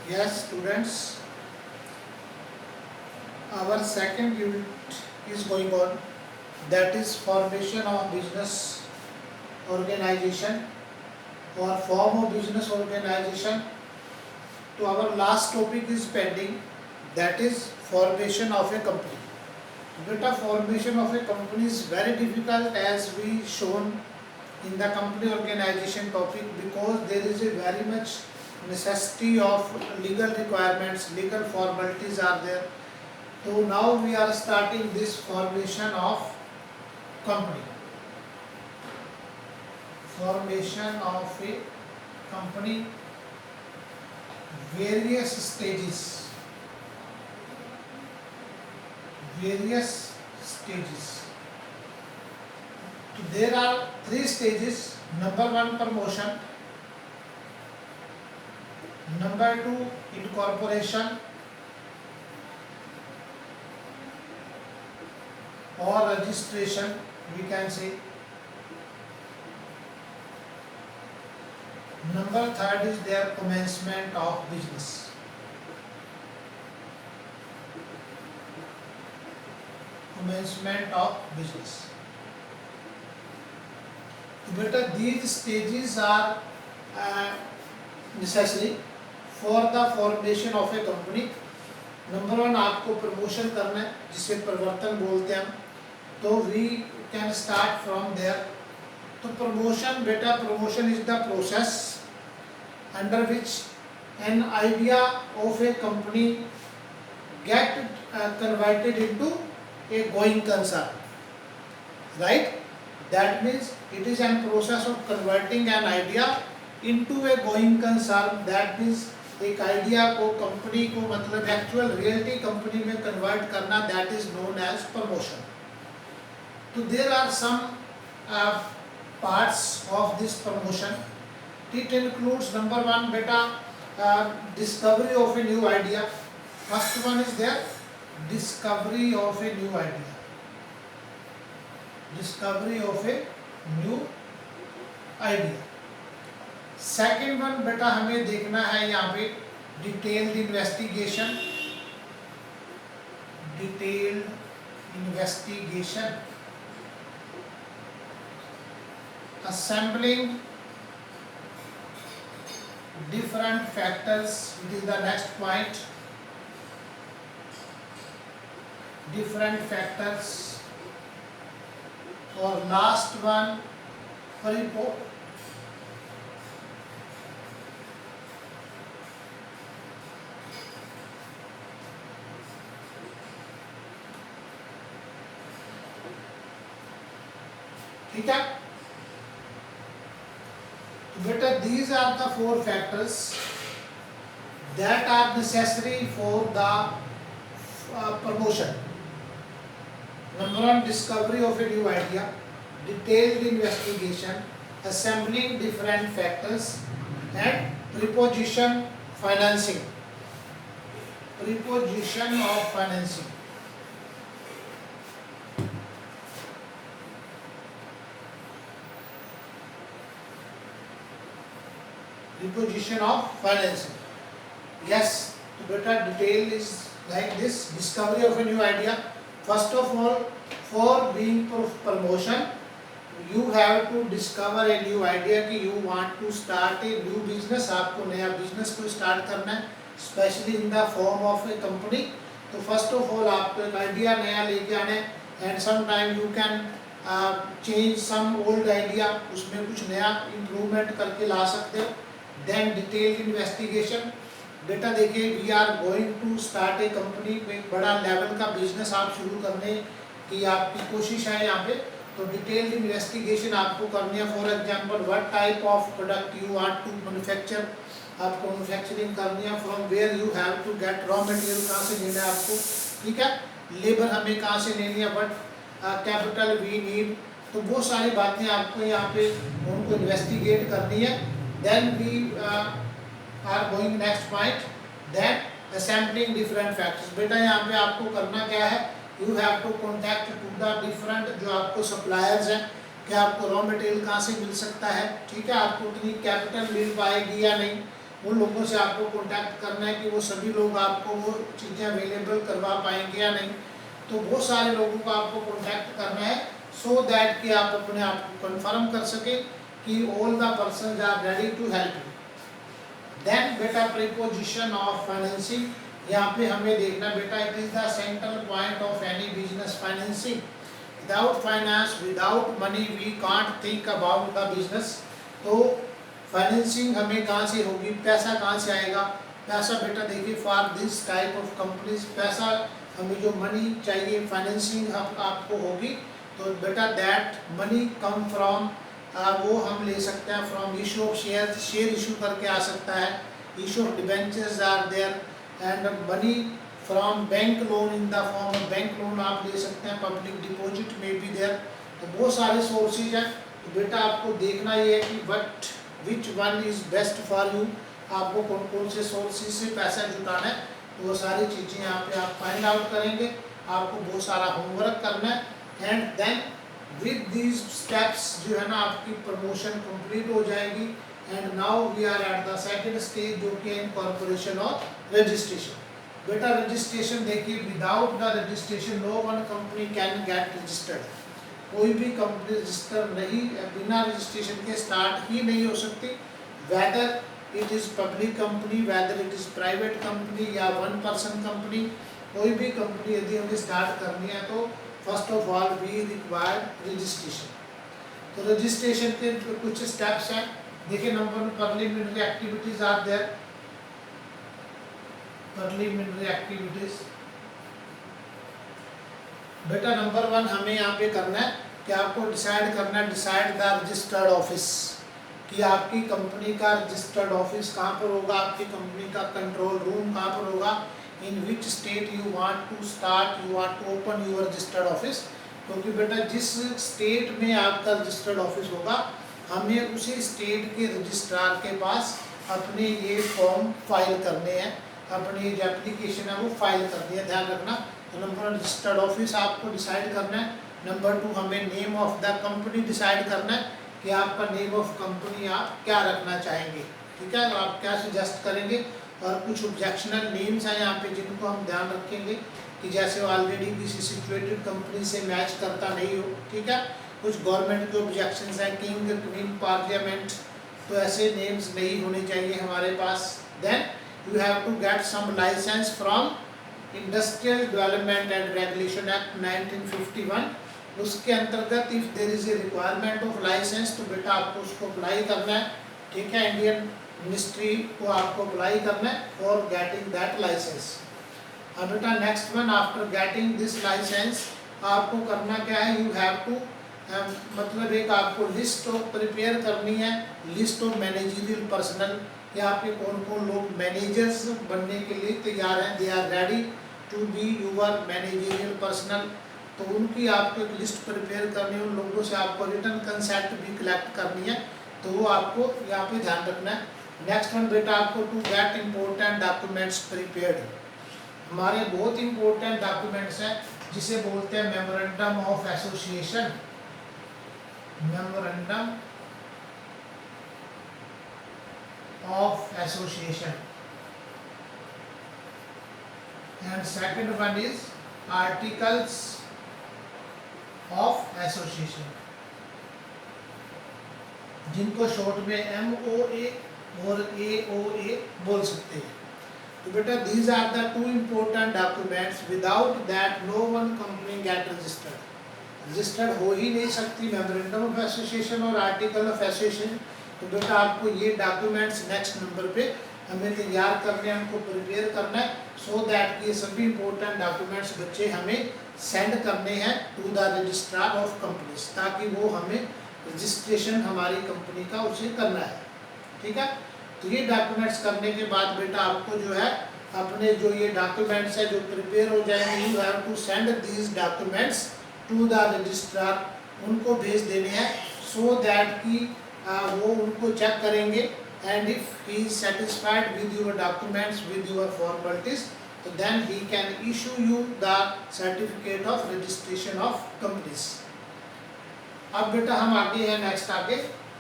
Yes, students, our second unit is going on, that is formation of business organization or form of business organization. So our last topic is pending, that is formation of a company. Beta, formation of a company is very difficult as we shown in the company organization topic, because there is a very much necessity of legal requirements, legal formalities are there. So now we are starting this formation of company. Formation of a company, various stages. Various stages. So there are three stages. Number one, promotion. Number two, incorporation or registration, we can say. Number third is their commencement of business. Commencement of business. Beta, these stages are necessary for the formation of a company. Number one, आपको promotion करना है, जिसे परिवर्तन बोलते हैं हम, तो we can start from there. तो प्रमोशन, बेटा, promotion is the process under which an idea of a company get converted into a going concern, right? That means it is a process of converting an idea into a going concern. That means एक idea को, company को, मतलब actual reality company में convert करना, that is known as promotion. तो there are some parts of this promotion. It includes number one, बेटा, discovery of a new idea. First one is there discovery of a new idea. Discovery of a new idea. Second one, बेटा, हमें देखना है यहाँ पे detailed investigation. Detailed investigation, assembling different factors, it is the next point. Different factors. और last one, report. ठीक है? बेटा, these are the four factors that are necessary for the promotion. Number one, discovery of a new idea, detailed investigation, assembling different factors, and preposition financing. Preposition of financing. Preposition of financing. Yes, so beta, detail is like this: discovery of a new idea. First of all, for being promotion, you have to discover a new idea कि you want to start a new business. आपको नया business को start करना है, especially in the form of a company. तो first of all आपको एक idea नया लेके आना है, and sometime you can change some old idea, उसमें कुछ नया improvement करके ला सकते हो. Then detailed investigation. बेटा देखिए, we are going to start a company, एक बड़ा लेवल का बिजनेस आप शुरू करने की आपकी कोशिश है यहाँ पे. तो डिटेल्ड इन्वेस्टिगेशन आपको करनी है. For example, what type of product you want to manufacture, आपको मैन्युफैक्चरिंग करनी है. From where you have to get raw material, कहाँ से लेना है आपको, ठीक है? लेबर हमें कहाँ से लेनी है, बट कैपिटल वी नीड. तो वो सारी बातें आपको यहाँ पे उनको इन्वेस्टिगेट करनी है. Then we are going next point, then assembling different factors. बेटा यहाँ पे आपको करना क्या है, you have to contact to the different जो आपको suppliers हैं, कि आपको रॉ मटेरियल कहाँ से मिल सकता है, ठीक है? आपको उतनी कैपिटल मिल पाएगी या नहीं, उन लोगों से आपको कांटेक्ट करना है कि वो सभी लोग आपको वो चीज़ें अवेलेबल करवा पाएंगे या नहीं। तो वो सारे लोगों को आपको कांटेक्ट करना है सो दैट कि आप अपने आप को कन्फर्म कर सके कि all the person are ready to help you. Then बेटा प्रीपोजिशन ऑफ फाइनेंसिंग, यहाँ पे हमें देखना बेटा it is the central point of any business financing. Without finance, without money we can't think about the business. तो financing हमें कहाँ से होगी, पैसा कहाँ से आएगा। पैसा बेटा देखिए for this type of companies, पैसा हमें जो मनी चाहिए फाइनेंसिंग आपको होगी। तो बेटा दैट मनी कम फ्रॉम, वो हम ले सकते हैं from issue of share, share issue करके आ सकता है, issue of debentures are there, and money from bank loan in the form of bank loan आप ले सकते हैं, पब्लिक डिपॉजिट में भी देयर। तो बहुत सारे सोर्सेज हैं। तो बेटा आपको देखना ये है कि which one is best for you, आपको कौन कौन से सोर्सेज से पैसा जुटाना है। तो वो सारी चीज़ें यहाँ पे आप फाइंड आउट करेंगे। आपको बहुत सारा होमवर्क करना है, and then with these steps जो है ना आपकी प्रमोशन कंप्लीट हो जाएगी। And now we are at the second stage जो कि है इनकॉर्पोरेशन और रजिस्ट्रेशन। बेटा रजिस्ट्रेशन देखिए, without the registration no one company can get registered. कोई भी कंपनी रजिस्टर नहीं, बिना रजिस्ट्रेशन के स्टार्ट ही नहीं हो सकती। Whether it is public company, whether it is private company या वन पर्सन कंपनी, कोई भी कंपनी यदि हमें स्टार्ट करनी है तो first of all we require registration. तो रजिस्ट्रेशन के कुछ स्टेप्स हैं। देखिए number one, preliminary activities are there. Preliminary activities बेटा नंबर वन हमें यहाँ पे करना है कि आपको डिसाइड करना है, डिसाइड द रजिस्टर्ड ऑफिस, कि आपकी कंपनी का रजिस्टर्ड ऑफिस कहाँ पर होगा, आपकी कंपनी का कंट्रोल रूम कहाँ पर होगा, in which state you want to start, you want to open your registered office. क्योंकि बेटा जिस स्टेट में आपका रजिस्टर्ड ऑफिस होगा हमें उसी स्टेट के रजिस्ट्रार के पास अपने ये फॉर्म फाइल करने हैं, अपनी जो एप्लीकेशन है वो फाइल करनी है, ध्यान रखना। तो नंबर वन रजिस्टर्ड ऑफिस आपको डिसाइड करना है। नंबर टू हमें name of the company decide करना है कि आपका नेम ऑफ कंपनी आप क्या रखना चाहेंगे, ठीक है, तो आप क्या सजेस्ट करेंगे। और कुछ ऑब्जेक्शनल नेम्स हैं यहाँ पे जिनको हम ध्यान रखेंगे कि जैसे ऑलरेडी किसी सिचुएटेड कंपनी से मैच करता नहीं हो, ठीक है। कुछ गवर्नमेंट के ऑब्जेक्शंस हैं, किंग, क्वीन, पार्लियामेंट, तो ऐसे नेम्स नहीं होने चाहिए हमारे पास। Then you have to get some license from industrial development and regulation act 1951। उसके अंतर्गत if there is a requirement of license तो बेटा आपको उसको अप्लाई करना है, ठीक है। इंडियन मिनिस्ट्री को आपको अप्लाई करना है फॉर गेटिंग दैट लाइसेंस। अब बेटा next one, after getting this licence आपको करना क्या है, यू हैव टू मतलब एक आपको लिस्ट प्रिपेयर करनी है, लिस्ट ऑफ मैनेजरियल पर्सनल, या आपके कौन कौन लोग मैनेजर्स बनने के लिए तैयार हैं, they are ready to be your managerial personal. तो उनकी आपको एक लिस्ट प्रिपेयर करनी है, उन लोगों से आपको रिटर्न कंसेंट भी कलेक्ट करनी है, तो वो आपको यहाँ पे ध्यान रखना है। नेक्स्ट वन बेटा आपको to get important documents prepared. हमारे बहुत इंपॉर्टेंट डॉक्यूमेंट्स हैं जिसे बोलते हैं memorandum of association, memorandum of association, and second one is articles of association, जिनको शॉर्ट में MOA और AOA बोल सकते हैं। तो बेटा these are the two important documents, without that no one company get registered। Registered हो ही नहीं सकती मेमोरेंडम ऑफ एसोसिएशन और आर्टिकल ऑफ एसोसिएशन। तो बेटा आपको ये डॉक्यूमेंट्स नेक्स्ट नंबर पे हमें तैयार करने हैं, उनको प्रिपेयर करना है, सो दैट ये सभी इंपॉर्टेंट डॉक्यूमेंट्स बच्चे हमें सेंड करने हैं to the registrar of companies, ताकि वो हमें रजिस्ट्रेशन हमारी कंपनी का उसे करना है, ठीक है। तो ये डॉक्यूमेंट्स करने के बाद बेटा आपको जो है अपने जो ये डॉक्यूमेंट्स है जो प्रिपेयर हो जाएंगे, you have to send these documents to the registrar, उनको भेज देने हैं, सो दैट कि वो उनको चेक करेंगे, and if he is satisfied with your documents, with your formalities, तो then he can issue you the certificate of registration of companies. अब बेटा हम आगे हैं नेक्स्ट आगे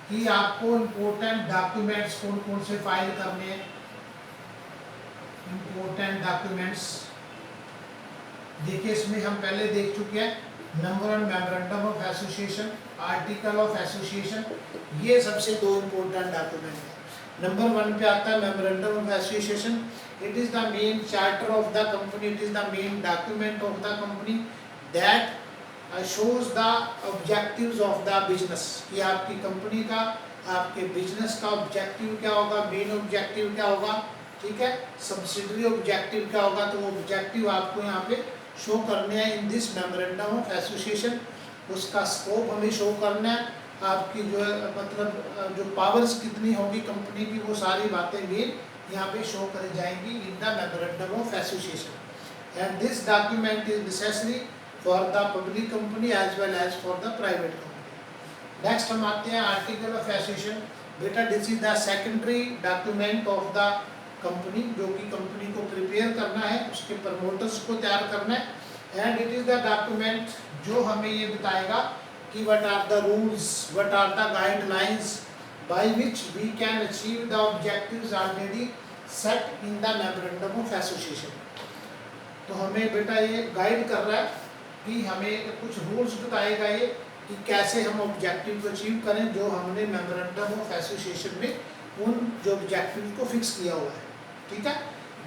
कि आपको इम्पोर्टेंट डॉक्यूमेंट्स कौन कौन से फाइल करने हैं। इम्पोर्टेंट डॉक्यूमेंट्स देखिए, इसमें हम पहले देख चुके हैं, number one memorandum of association, article of association, ये सबसे दो इम्पोर्टेंट डॉक्यूमेंट है। नंबर वन पे आता है memorandum of association. It is the main charter of the company, it is the main document of the company that shows the objectives of the business, कि आपकी company का, आपके business का objective क्या होगा, मेन ऑब्जेक्टिव क्या होगा, ठीक है, सब्सिडरी ऑब्जेक्टिव क्या होगा। तो वो ऑब्जेक्टिव आपको यहाँ पे शो करने हैं in this memorandum of association. उसका स्कोप हमें शो करना है, आपकी जो है मतलब जो पावर्स कितनी होगी कंपनी की, वो सारी बातें भी यहाँ पे शो करी जाएंगी in the memorandum of association. And this document is necessary for the public company as well as for the private company. Next हम आते हैं आर्टिकल ऑफ एसोसिएशन। बेटा this is the secondary document of the company, जो कि company को prepare करना है, उसके प्रमोटर्स को तैयार करना है। And it is the document जो हमें ये बताएगा कि what are the rules, what are the guidelines by which we can achieve the objectives already set in the memorandum of association. तो हमें बेटा ये गाइड कर रहा है कि हमें कुछ रूल्स बताएगा ये कि कैसे हम ऑब्जेक्टिव को अचीव करें जो हमने मेमोरेंडम ऑफ एसोसिएशन में उन जो ऑब्जेक्टिव को फिक्स किया हुआ है, ठीक है।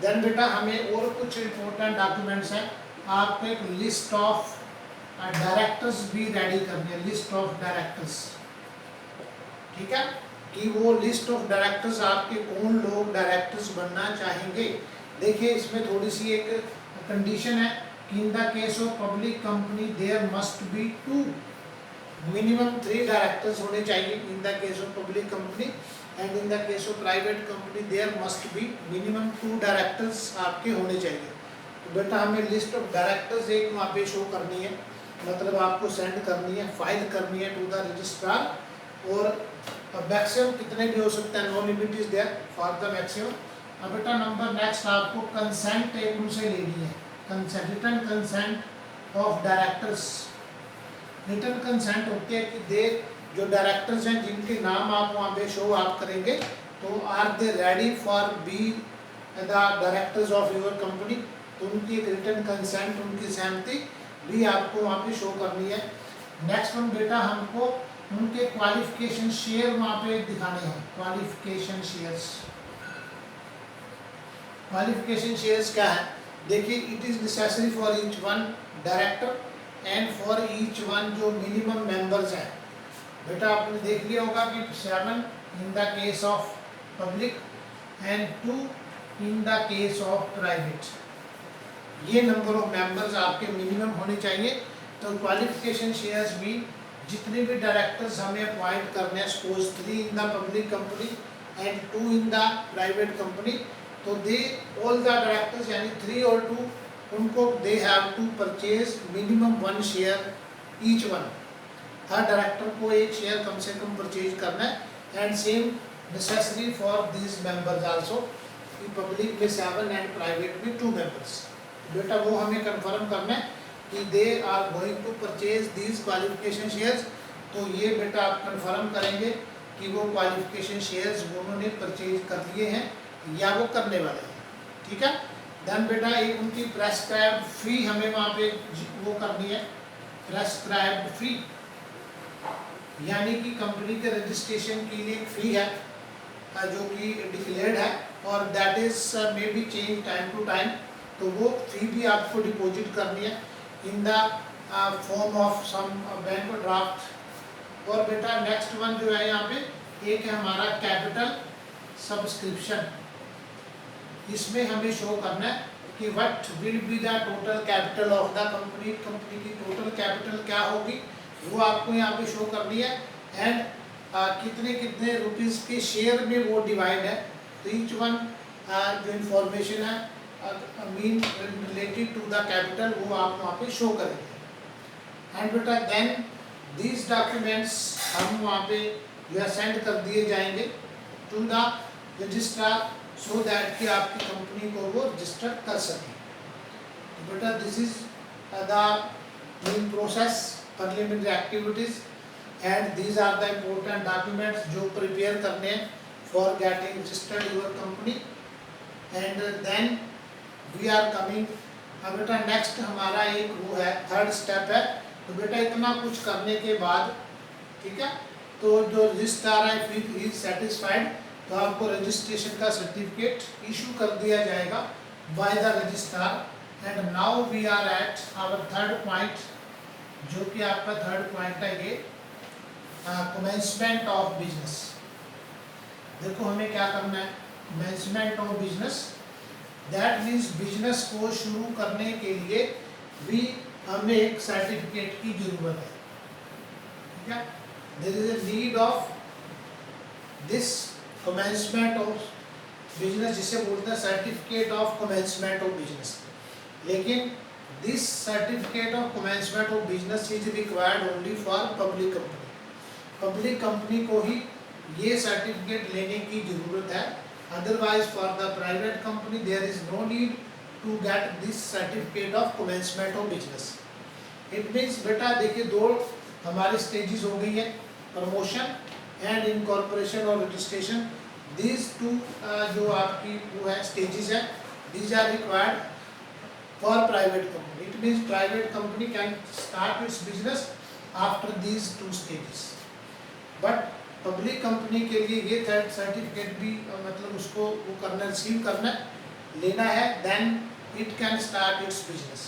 देन बेटा हमें और कुछ इम्पोर्टेंट डॉक्यूमेंट्स हैं, आपको एक लिस्ट ऑफ डायरेक्टर्स भी रेडी करनी है, लिस्ट ऑफ डायरेक्टर्स, ठीक है, कि वो लिस्ट ऑफ डायरेक्टर्स आपके कौन लोग डायरेक्टर्स बनना चाहेंगे। देखिए इसमें थोड़ी सी एक कंडीशन है कि in the case of public company there must be two, minimum 3 directors होने चाहिए in the case of public company. And in the case of private company there must be minimum 2 directors आपके होने चाहिए। तो बेटा हमें लिस्ट ऑफ डायरेक्टर्स एक वहाँ पे शो करनी है, मतलब आपको सेंड करनी है, फाइल करनी है टू द रजिस्ट्रार। और मैक्सिमम कितने भी हो सकते हैं, no limit is there for the maximum. अब बेटा नंबर नेक्स्ट आपको कंसेंट एक उनसे लेनी है, consent, written consent of directors. Written consent होती है कि दे जो डायरेक्टर्स हैं जिनके नाम आप वहाँ पे शो आप करेंगे, तो are they ready for be the directors of your company, तो उनकी एक रिटन कंसेंट, उनकी सहमति भी आपको वहाँ पे शो करनी है। नेक्स्ट वन बेटा हमको उनके क्वालिफिकेशन शेयर वहाँ पे दिखाने हैं, क्वालिफिकेशन शेयर्स। क्वालिफिकेशन शेयर्स क्या है, देखिए it is necessary for each one director and for each one जो मिनिमम मेंबर्स हैं। बेटा आपने देख लिया होगा कि 7 इन the case of public and 2 in the case of private, ये नंबर ऑफ मेंबर्स आपके मिनिमम होने चाहिए। तो क्वालिफिकेशन शेयर्स भी जितने भी डायरेक्टर्स हमें अपॉइंट करने हैं, suppose 3 in the public company and 2 in the private company, तो दे ऑल द डायरेक्टर्स यानी 3 और 2 उनको they have to purchase minimum 1 share each one. हर डायरेक्टर को एक शेयर कम से कम परचेज करना है। And same necessary for this members also, public में 7 एंड प्राइवेट में 2 मेंबर्स। बेटा वो हमें कंफर्म करना है कि they are going to purchase these qualification shares. तो ये बेटा आप कंफर्म करेंगे कि वो क्वालिफिकेशन शेयर्स उन्होंने परचेज कर लिए हैं या वो करने वाले हैं, ठीक है। देन बेटा एक उनकी प्रेस्क्राइब्ड फी हमें वहाँ पे वो करनी है, प्रेस्क्राइब्ड फी यानी कि कंपनी के रजिस्ट्रेशन के लिए एक फ़ी है जो कि डिक्लेयर्ड है और that is may be change time to time. तो वो फ़ी भी आपको डिपॉजिट करनी है in the form of some bank draft. और बेटा नेक्स्ट वन जो है यहाँ पे एक है हमारा कैपिटल सब्सक्रिप्शन। इसमें हमें शो करना है कि what will be the total capital of the company, company की टोटल कैपिटल क्या होगी वो आपको यहाँ पे शो करनी है। एंड कितने कितने रुपीज़ के शेयर में वो डिवाइड है। तो ईच वन जो इंफॉर्मेशन है mean related to the capital वो आप वहाँ पे शो करेंगे। एंड बेटा देन दीज डॉक्यूमेंट्स हम वहाँ पे जो है सेंड कर दिए जाएंगे to the registrar so that कि आपकी कंपनी को वो रजिस्टर कर सकें। तो बेटा this is the main process, parliamentary activities and these are the important documents जो प्रिपेयर करने हैं for getting registered your company. And then we are coming, अब बेटा नेक्स्ट हमारा एक वो है, थर्ड स्टेप है। तो बेटा इतना कुछ करने के बाद, ठीक है, तो जो रजिस्ट्रार है फिर इज सेटिस्फाइड, तो आपको रजिस्ट्रेशन का सर्टिफिकेट इशू कर दिया जाएगा by the registrar. And now we are at our third point, जो कि आपका थर्ड पॉइंट है ये कमेंसमेंट ऑफ बिजनेस। देखो हमें क्या करना है, commencement of business, that means business को शुरू करने के लिए भी हमें एक सर्टिफिकेट की जरूरत है, ठीक है। There is a need of this commencement of business, जिसे बोलते हैं certificate of commencement of business. लेकिन this certificate of commencement of business is required only for public company. Public company को ही ये सर्टिफिकेट लेने की जरूरत है, otherwise for the private company there is no need to get this certificate of commencement of business. It means बेटा देखिए दो हमारी स्टेजेस हो गई है, प्रमोशन एंड इनकॉर्पोरेशन और रजिस्ट्रेशन। दीज टू जो आपकी वो है स्टेजेस है, these are required for private company. It means private company can start its business after these two stages, but public company के लिए ये थर्ड सर्टिफिकेट भी मतलब उसको वो करना, रिसीव करना, लेना है, then it can start its business.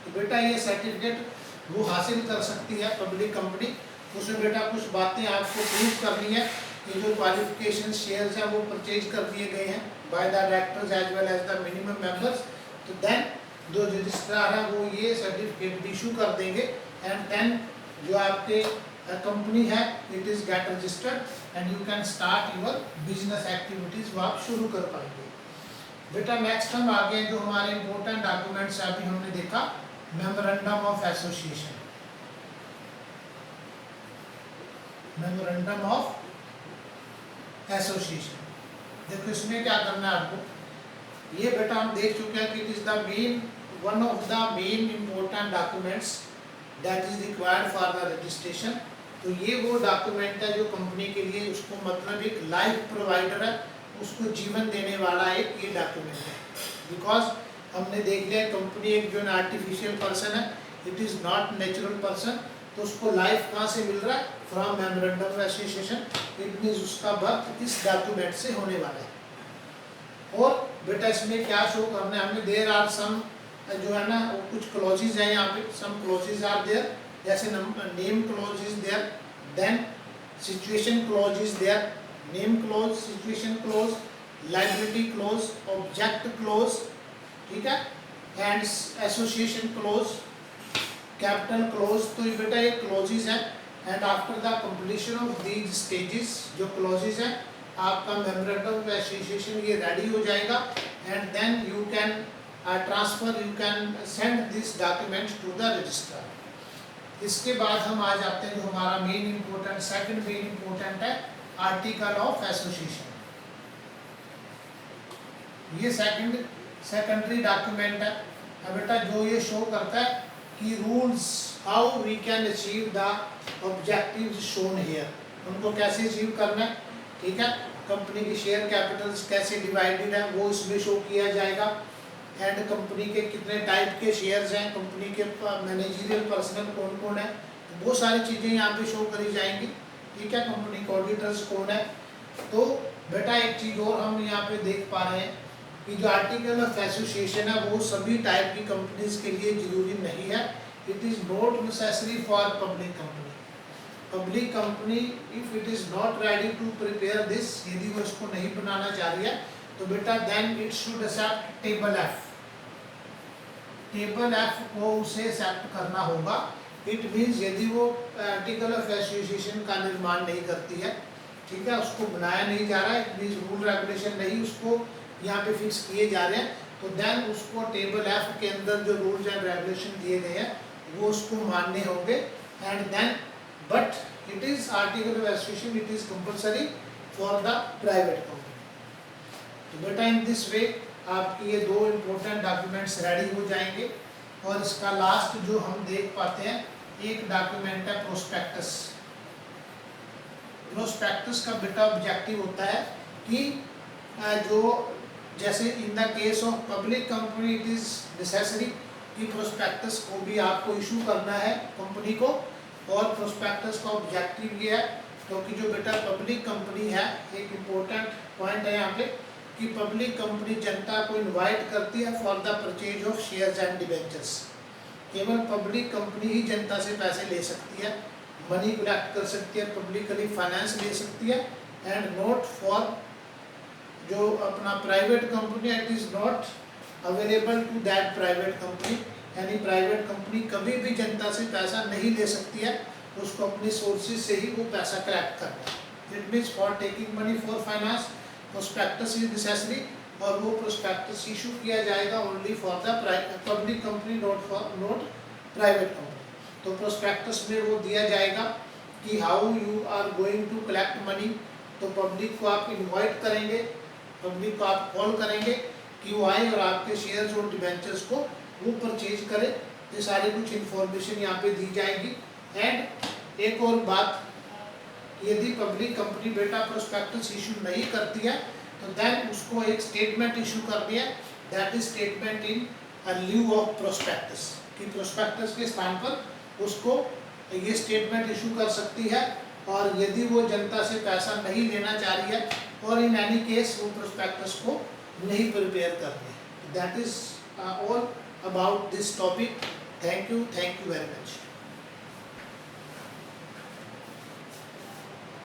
तो बेटा ये सर्टिफिकेट वो हासिल कर सकती है पब्लिक कंपनी। उसमें बेटा कुछ बातें आपको प्रूव करनी है कि जो क्वालिफिकेशन शेयर्स हैं वो परचेज कर दिए गए हैं by the directors as well as the minimum members. तो देन जो रजिस्ट्रार है वो ये सर्टिफिकेट भी इशू कर देंगे, एंड देन जो आपके कंपनी है it is get registered and you can start your business activities, वो आप शुरू कर पाएंगे। बेटा नेक्स्ट हम आगे जो हमारे इंपॉर्टेंट डॉक्यूमेंट्स अभी हमने देखा, memorandum of association. Memorandum of association, देखो इसमें क्या करना है आपको, ये बेटा हम देख चुके हैं कि it is the main one of the main important documents that is required for the registration. तो ये वो डॉक्यूमेंट है जो कंपनी के लिए उसको मतलब एक लाइफ प्रोवाइडर है, उसको जीवन देने वाला एक ये डॉक्यूमेंट है। बिकॉज हमने देख लिया कंपनी एक जो आर्टिफिशियल पर्सन है, it is not natural person, तो उसको लाइफ कहाँ से मिल रहा है, from memorandum of association. It means उसका बर्थ इस डॉक्यूमेंट से होने वाला है। और बेटा इसमें क्या शो करना है हमें, देयर आर सम जो है ना वो कुछ क्लॉजेज हैं यहाँ पे, सम क्लॉजेज आर देयर, जैसे name clause is there, then situation clause is there, name clause, situation clause, liability clause, object clause, ठीक है, and association clause, capital clause. तो ये बेटा ये क्लॉजेज हैं, and after the completion of these stages जो clauses हैं आपका मेमोरेंडम ऑफ एसोसिएशन ये रेडी हो जाएगा, and then you can transfer, you can send this document to the registrar. इसके बाद हम आ जाते हैं जो हमारा main important, second main important है आर्टिकल ऑफ एसोसिएशन। ये सेकेंडरी डॉक्यूमेंट है। अब बेटा जो ये शो करता है कि rules how we can achieve the objectives shown here, उनको कैसे अचीव करना है, ठीक है, कंपनी की शेयर कैपिटल्स कैसे डिवाइडेड है वो इसमें शो किया जाएगा, एंड कंपनी के कितने टाइप के शेयर्स हैं, कंपनी के मैनेजरियल पर्सनल कौन कौन है, तो वो सारी चीज़ें यहाँ पे शो करी जाएंगी, ठीक है, कंपनी के ऑडिटर्स कौन है। तो बेटा एक चीज़ और हम यहाँ पे देख पा रहे हैं कि जो आर्टिकल ऑफ एसोसिएशन है वो सभी टाइप की कंपनीज के लिए जरूरी नहीं है, it is not necessary for public company. Public company if it is not ready to prepare this, यदि वो इसको नहीं बनाना चाह रही है तो बेटा then it should accept table F. Table F को उसे एक्सेप्ट करना होगा। इट मीन्स यदि वो आर्टिकल ऑफ एसोसिएशन का निर्माण नहीं करती है, ठीक है, उसको बनाया नहीं जा रहा है, इट मीन्स रूल रेगुलेशन नहीं उसको यहाँ पे फिक्स किए जा रहे हैं, तो देन उसको टेबल एफ के अंदर जो रूल्स एंड रेगुलेशन दिए गए हैं वो उसको मानने होंगे, and then but it is article of association, it is compulsory for the private company. तो बेटा इन दिस वे आपके ये दो इम्पोर्टेंट डॉक्यूमेंट्स रेडी हो जाएंगे। और इसका लास्ट जो हम देख पाते हैं एक डॉक्यूमेंट है प्रोस्पेक्टस। प्रोस्पेक्टस का बेटा ऑब्जेक्टिव होता है कि जो जैसे इन the case of public company it is necessary कि प्रोस्पेक्टस को भी आपको इशू करना है कंपनी को, और प्रोस्पेक्टस का ऑब्जेक्टिव ये है क्योंकि जो बेटा पब्लिक कंपनी है, एक इम्पोर्टेंट पॉइंट है यहाँ पे कि पब्लिक कंपनी जनता को इनवाइट करती है for the purchase of shares and debentures. केवल पब्लिक कंपनी ही जनता से पैसे ले सकती है, मनी कलेक्ट कर सकती है, पब्लिकली फाइनेंस ले सकती है, एंड नॉट फॉर जो अपना private company, it is not available to that private company. यानी प्राइवेट कंपनी कभी भी जनता से पैसा नहीं ले सकती है, उसको अपने सोर्सेज से ही वो पैसा कलेक्ट करना है। It means for taking money for finance prospectus is necessary, और वो प्रोस्पेक्टस इशू किया जाएगा only for the public company, not private company. तो प्रोस्पेक्टस में वो दिया जाएगा कि how you are going to collect money. तो पब्लिक को आप इनवाइट करेंगे, पब्लिक को आप कॉल करेंगे कि वो आए और आपके शेयर्स और डिबेंचर्स को वो परचेज करे। ये सारी कुछ इन्फॉर्मेशन यहाँ पे दी जाएगी। एंड एक और बात, यदि पब्लिक कंपनी बेटा प्रोस्पेक्टस इशू नहीं करती है तो देन उसको एक स्टेटमेंट इशू करनी है, that is statement in लिeu of prospectus, कि प्रोस्पेक्टस के स्थान पर उसको ये स्टेटमेंट इशू कर सकती है। और यदि वो जनता से पैसा नहीं लेना चाह रही है और इन एनी केस वो प्रोस्पेक्टस को नहीं प्रिपेयर कर रही है। That is all about this topic. Thank you very much.